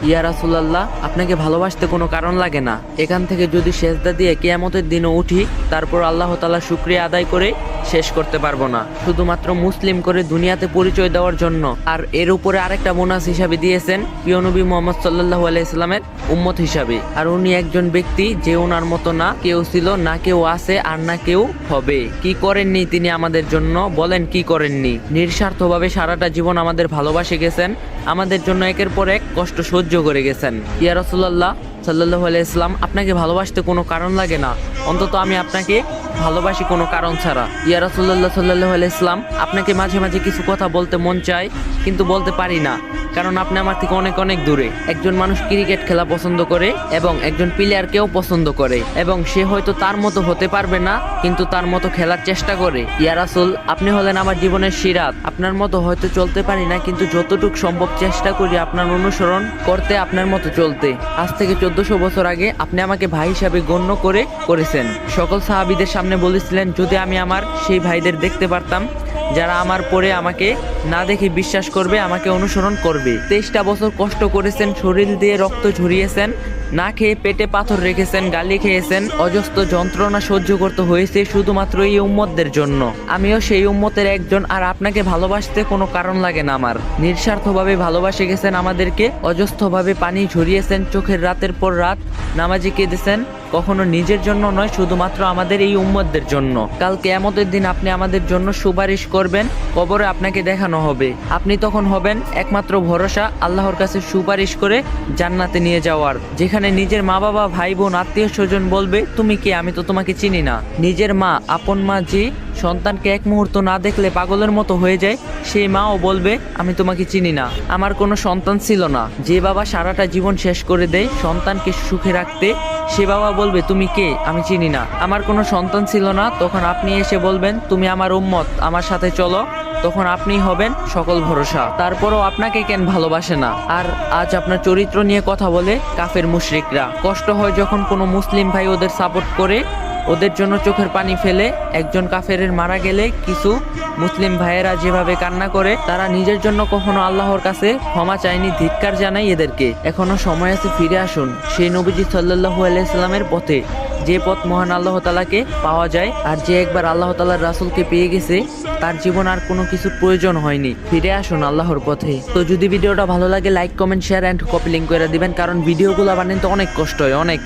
ইয়া রাসূলুল্লাহ, আপনাকে ভালোবাসতে কোনো কারণ লাগে না। এখান থেকে যদি সেজদা দিয়ে কিয়ামতের দিনও উঠি, তারপর আল্লাহ তাআলা শুকরিয়া আদায় করে শেষ করতে পারবো না, শুধুমাত্র মুসলিম করে দুনিয়াতে পরিচয় দেওয়ার জন্য। আর এর উপরে আরেকটা বোনাস হিসাবে দিয়েছেন প্রিয় নবী মুহাম্মদ সাল্লাল্লাহু আলাইহি সাল্লামের উম্মত হিসাবে। আর উনি একজন ব্যক্তি যে ওনার মতো না কেউ ছিল, না কেউ আছে, আর না কেউ হবে। কি করেননি তিনি আমাদের জন্য, বলেন কি করেননি? নিঃস্বার্থভাবে সারাটা জীবন আমাদের ভালোবাসে গেছেন, আমাদের জন্য একের পর এক কষ্ট সহ্য করে গেছেন। ইয়া রাসূলুল্লাহ সাল্লাল্লাহু আলাইহি সাল্লাম, আপনাকে ভালোবাসতে কোনো কারণ লাগে না, অন্তত আমি আপনাকে ভালোবাসি কোনো কারণ ছাড়া। ইয়া রাসূলুল্লাহ সাল্লাল্লাহু আলাইহি সাল্লাম, আপনাকে মাঝে মাঝে কিছু কথা বলতে মন চায়, কিন্তু বলতে পারি না, কারণ আপনি আমার থেকে অনেক অনেক দূরে। একজন মানুষ ক্রিকেট খেলা পছন্দ করে এবং একজন প্লেয়ারকেও পছন্দ করে, এবং সে হয়তো তার মতো হতে পারবে না, কিন্তু তার মতো খেলার চেষ্টা করে। ইয়া রাসূল, আপনি হলেন আমার জীবনের সিরাত। আপনার মতো হয়তো চলতে পারি না, কিন্তু যতটুকু সম্ভব চেষ্টা করি আপনার অনুসরণ করতে, আপনার মতো চলতে। আজ থেকে 1400 বছর আগে আপনি আমাকে ভাই হিসাবে গণ্য করেছেন। সকল সাহাবীদের সামনে বলেছিলেন, যদি আমি আমার সেই ভাইদের দেখতে পারতাম যারা আমার পরে আমাকে না দেখে বিশ্বাস করবে, আমাকে অনুসরণ করবে। 23টা বছর কষ্ট করেছেন, শরীর দিয়ে রক্ত ঝরিয়েছেন, না খেয়ে পেটে পাথর রেখেছেন, গালি খেয়েছেন, অজস্র যন্ত্রণা সহ্য করতে হয়েছে শুধুমাত্র এই উম্মতদের জন্য। আমিও সেই উম্মতের একজন, আর আপনাকে ভালোবাসতে কোনো কারণ লাগে না আমার। নিঃস্বার্থভাবে ভালোবাসে গেছেন আমাদেরকে, অজস্রভাবে পানি ঝরিয়েছেন, চোখের রাতের পর রাত নামাজে কেঁদেছেন, কখনো নিজের জন্য নয়, শুধুমাত্র আমাদের এই উম্মতদের জন্য। কাল কিয়ামতের দিন আপনি আমাদের জন্য সুপারিশ করবেন, কবরে আপনাকে দেখানো হবে, আপনি তখন হবেন একমাত্র ভরসা আল্লাহর কাছে সুপারিশ করে জান্নাতে নিয়ে যাওয়ার, যেখানে নিজের মা বাবা ভাই বোন আত্মীয় স্বজন বলবে, তুমি কে, আমি তো তোমাকে চিনি না। নিজের মা, আপন মা যে সন্তানকে এক মুহূর্ত না দেখলে পাগলের মতো হয়ে যায়, সেই মাও বলবে, আমি তোমাকে চিনি না, আমার কোনো সন্তান ছিল না। যে বাবা সারাটা জীবন শেষ করে দেয় সন্তানকে সুখে রাখতে, সে বাবা বলবে, তুমি কে, আমি চিনি না, আমার কোনো সন্তান ছিল না। তখন আপনি এসে বলবেন, তুমি আমার উম্মত, আমার সাথে চলো, তখন আপনি হবেন সকল ভরসা। তারপরও আপনাকে কেন ভালোবাসে না? আর আজ আপনার চরিত্র নিয়ে কথা বলে কাফের মুশরিকরা। কষ্ট হয় যখন কোনো মুসলিম ভাই ওদের সাপোর্ট করে, ওদের জন্য চোখের পানি ফেলে। একজন কাফেরের মারা গেলে কিছু মুসলিম ভাইয়েরা যেভাবে কান্না করে, তারা নিজের জন্য কখনো আল্লাহর কাছে ক্ষমা চায়নি। ধিক্কার জানাই এদেরকে। এখনো সময় আছে, ফিরে আসুন সেই নবীজি সাল্লাল্লাহু আলাইহি সাল্লামের পথে, যে পথ মহান আল্লাহ তাআলাকে পাওয়া যায়। আর যে একবার আল্লাহ তাআলার রাসূলকে পেয়ে গেছে, তার জীবন আর কোনো কিছুর প্রয়োজন হয়নি। ফিরে আসুন আল্লাহর পথে। তো যদি ভিডিওটা ভালো লাগে, like comment share and copy link করে দিবেন, কারণ ভিডিওগুলো বানাতে অনেক কষ্ট হয়, অনেক।